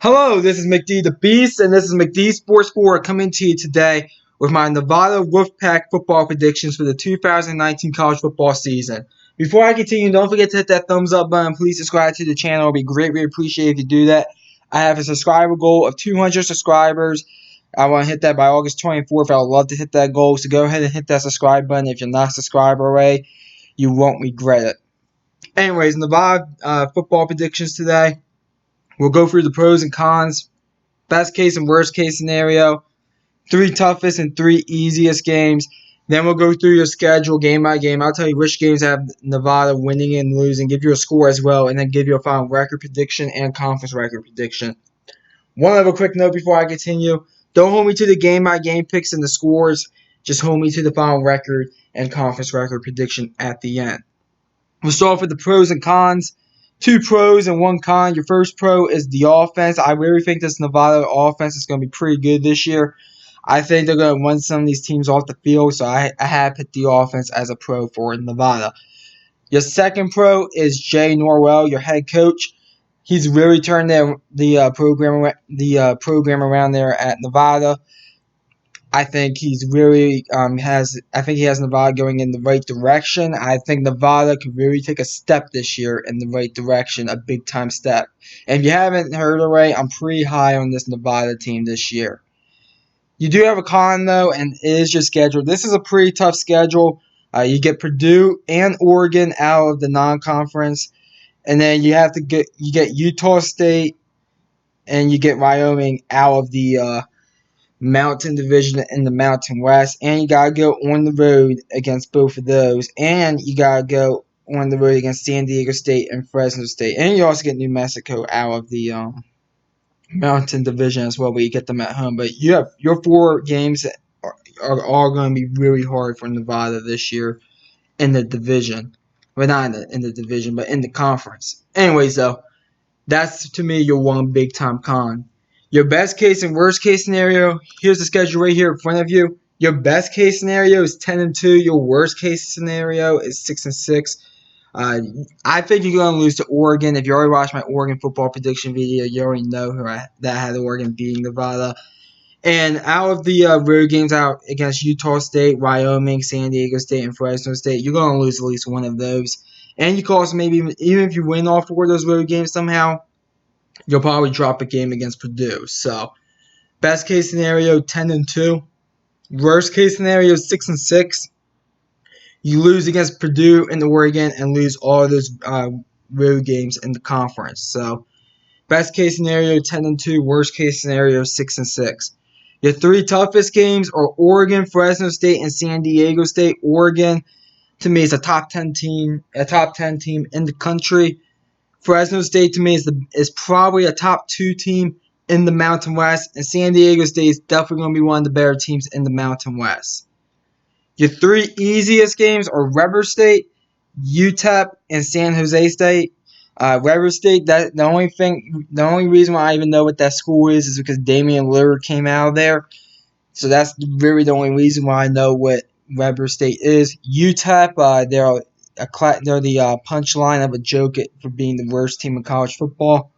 Hello, this is McD the Beast, and this is McD Sports 4 coming to you today with my Nevada Wolfpack football predictions for the 2019 college football season. Before I continue, don't forget to hit that thumbs up button. Please subscribe to the channel. It would be greatly appreciated if you do that. I have a subscriber goal of 200 subscribers. I want to hit that by August 24th. I would love to hit that goal, so go ahead and hit that subscribe button. If you're not subscribed already, you won't regret it. Anyways, Nevada football predictions today. We'll go through the pros and cons, best case and worst case scenario, three toughest and three easiest games. Then we'll go through your schedule game by game. I'll tell you which games have Nevada winning and losing, give you a score as well, and then give you a final record prediction and conference record prediction. One other quick note before I continue. Don't hold me to the game by game picks and the scores. Just hold me to the final record and conference record prediction at the end. We'll start off with the pros and cons. Two pros and one con. Your first pro is the offense. I really think this Nevada offense is going to be pretty good this year. I think they're going to run some of these teams off the field, so I have picked the offense as a pro for Nevada. Your second pro is Jay Norwell, your head coach. He's really turned the program around there at Nevada. I think he's really I think he has Nevada going in the right direction. I think Nevada could really take a step this year in the right direction, a big time step. And if you haven't heard already, I'm pretty high on this Nevada team this year. You do have a con though, and it is your schedule. This is a pretty tough schedule. You get Purdue and Oregon out of the non-conference, and then you get Utah State and you get Wyoming out of the Mountain Division in the Mountain West, and you gotta go on the road against both of those, and you gotta go on the road against San Diego State and Fresno State, and you also get New Mexico out of the Mountain Division as well, but you get them at home. But you have your four games are all going to be really hard for Nevada this year in the division. Well, not in the division, but in the conference. Anyways, though, that's to me your one big time con. Your best case and worst case scenario, here's the schedule right here in front of you. Your best case scenario is 10-2. Your worst case scenario is 6-6. I think you're going to lose to Oregon. If you already watched my Oregon football prediction video, you already know that had Oregon beating Nevada. And out of the road games out against Utah State, Wyoming, San Diego State, and Fresno State, you're going to lose at least one of those. And you could also maybe, even if you win all four of those road games somehow, you'll probably drop a game against Purdue. So, best case scenario, 10-2. Worst case scenario, 6-6. You lose against Purdue and Oregon and lose all of those road games in the conference. So, best case scenario, 10-2. Worst case scenario, 6-6. Your three toughest games are Oregon, Fresno State, and San Diego State. Oregon, to me, is a top 10 team in the country. Fresno State to me is probably a top 2 team in the Mountain West, and San Diego State is definitely going to be one of the better teams in the Mountain West. Your three easiest games are Weber State, UTEP, and San Jose State. Weber State, the only reason why I even know what that school is because Damian Lillard came out of there. So that's really the only reason why I know what Weber State is. UTEP, they're the punchline of a joke for being the worst team in college football.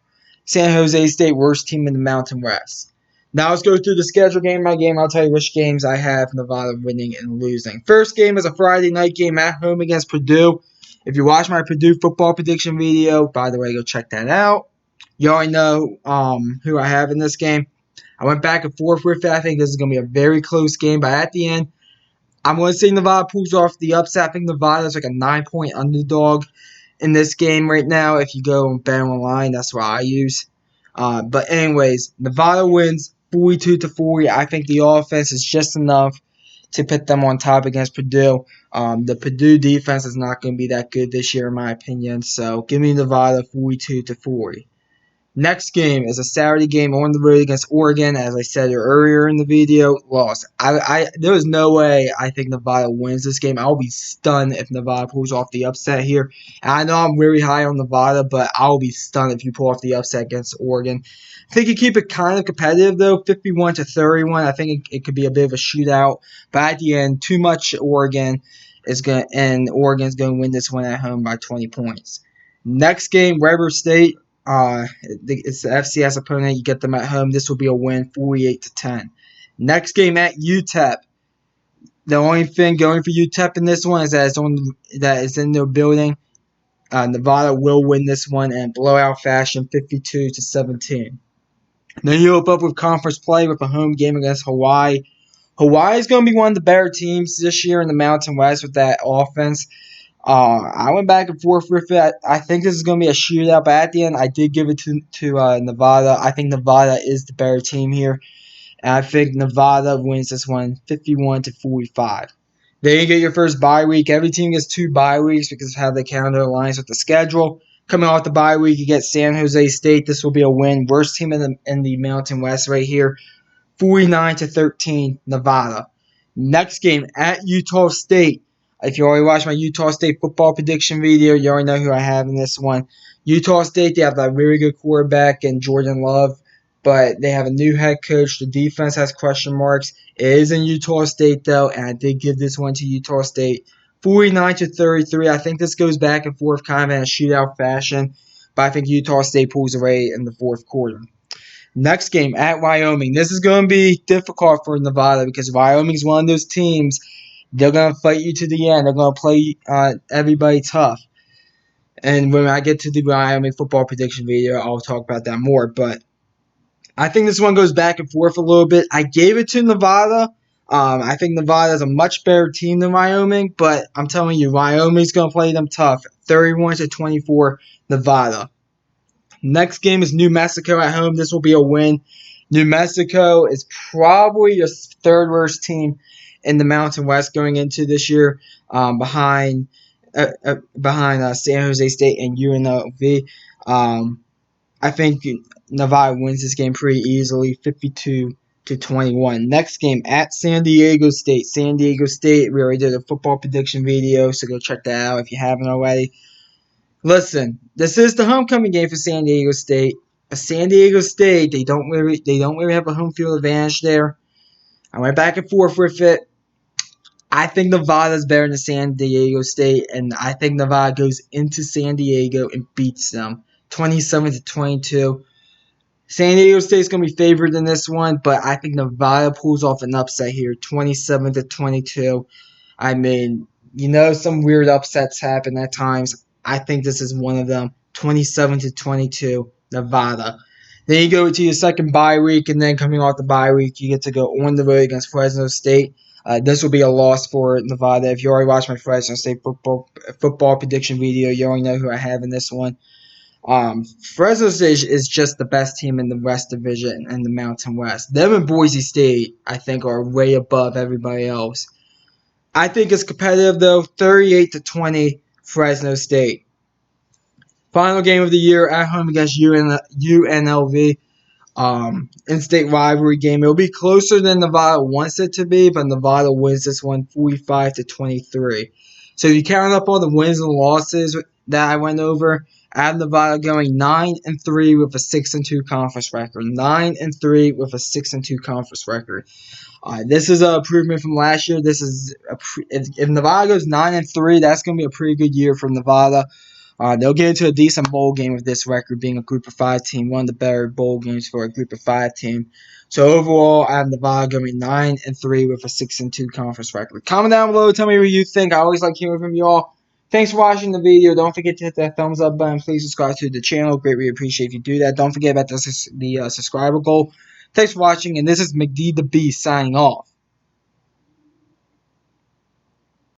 San Jose State, worst team in the Mountain West. Now let's go through the schedule game by game. I'll tell you which games I have Nevada winning and losing. First game is a Friday night game at home against Purdue. If you watch my Purdue football prediction video, by the way, go check that out. You already know who I have in this game. I went back and forth with it. I think this is going to be a very close game, but at the end, I'm going to say Nevada pulls off the upset. I think Nevada is like a 9-point underdog in this game right now. If you go and bet online, that's what I use. But anyways, Nevada wins 42-40. I think the offense is just enough to put them on top against Purdue. The Purdue defense is not going to be that good this year, in my opinion. So give me Nevada 42-40. Next game is a Saturday game on the road against Oregon. As I said earlier in the video, lost. There was no way I think Nevada wins this game. I'll be stunned if Nevada pulls off the upset here. And I know I'm really high on Nevada, but I'll be stunned if you pull off the upset against Oregon. I think you keep it kind of competitive though, 51-31. I think it could be a bit of a shootout, but at the end, too much Oregon's going to win this one at home by 20 points. Next game, Weber State. It's the FCS opponent. You get them at home. This will be a win, 48-10. Next game at UTEP. The only thing going for UTEP in this one is that it's in their building. Nevada will win this one in blowout fashion, 52-17. Then you open up with conference play with a home game against Hawaii. Hawaii is going to be one of the better teams this year in the Mountain West with that offense. I went back and forth with it. I think this is going to be a shootout, but at the end, I did give it to Nevada. I think Nevada is the better team here, and I think Nevada wins this one 51-45. Then you get your first bye week. Every team gets 2 bye weeks because of how they count their lines with the schedule. Coming off the bye week, you get San Jose State. This will be a win. Worst team in the Mountain West right here, 49-13, Nevada. Next game at Utah State. If you already watched my Utah State football prediction video, you already know who I have in this one. Utah State, they have a very good quarterback in Jordan Love, but they have a new head coach. The defense has question marks. It is in Utah State, though, and I did give this one to Utah State. 49-33. I think this goes back and forth kind of in a shootout fashion, but I think Utah State pulls away in the fourth quarter. Next game at Wyoming. This is going to be difficult for Nevada because Wyoming is one of those teams. They're going to fight you to the end. They're going to play everybody tough. And when I get to the Wyoming football prediction video, I'll talk about that more. But I think this one goes back and forth a little bit. I gave it to Nevada. I think Nevada is a much better team than Wyoming, but I'm telling you, Wyoming's going to play them tough. 31-24, Nevada. Next game is New Mexico at home. This will be a win. New Mexico is probably your third worst team in the Mountain West going into this year, behind San Jose State and UNLV. I think Nevada wins this game pretty easily, 52-21. Next game at San Diego State. San Diego State, we already did a football prediction video, so go check that out if you haven't already. Listen, this is the homecoming game for San Diego State. San Diego State, they don't really have a home field advantage there. I went back and forth with it. I think Nevada's better than San Diego State, and I think Nevada goes into San Diego and beats them 27-22. San Diego State's going to be favored in this one, but I think Nevada pulls off an upset here, 27-22. I mean, some weird upsets happen at times. I think this is one of them, 27-22, Nevada. Then you go to your second bye week, and then coming off the bye week, you get to go on the road against Fresno State. This will be a loss for Nevada. If you already watched my Fresno State football prediction video, you already know who I have in this one. Fresno State is just the best team in the West Division and the Mountain West. Them and Boise State, I think, are way above everybody else. I think it's competitive, though, 38-20, Fresno State. Final game of the year at home against UNLV. In-state rivalry game. It'll be closer than Nevada wants it to be, but Nevada wins this one 45-23. So if you count up all the wins and losses that I went over, I have Nevada going 9-3 with a 6-2 conference record. 9-3 with a 6-2 conference record. This is an improvement from last year. This is if Nevada goes 9-3, that's going to be a pretty good year for Nevada. They'll get into a decent bowl game with this record, being a Group of 5 team, one of the better bowl games for a Group of 5 team. So overall, I have Nevada going 9-3 with a 6-2 conference record. Comment down below, tell me what you think. I always like hearing from you all. Thanks for watching the video. Don't forget to hit that thumbs up button. Please subscribe to the channel. Greatly appreciate if you do that. Don't forget about the subscriber goal. Thanks for watching, and this is McD the Beast signing off.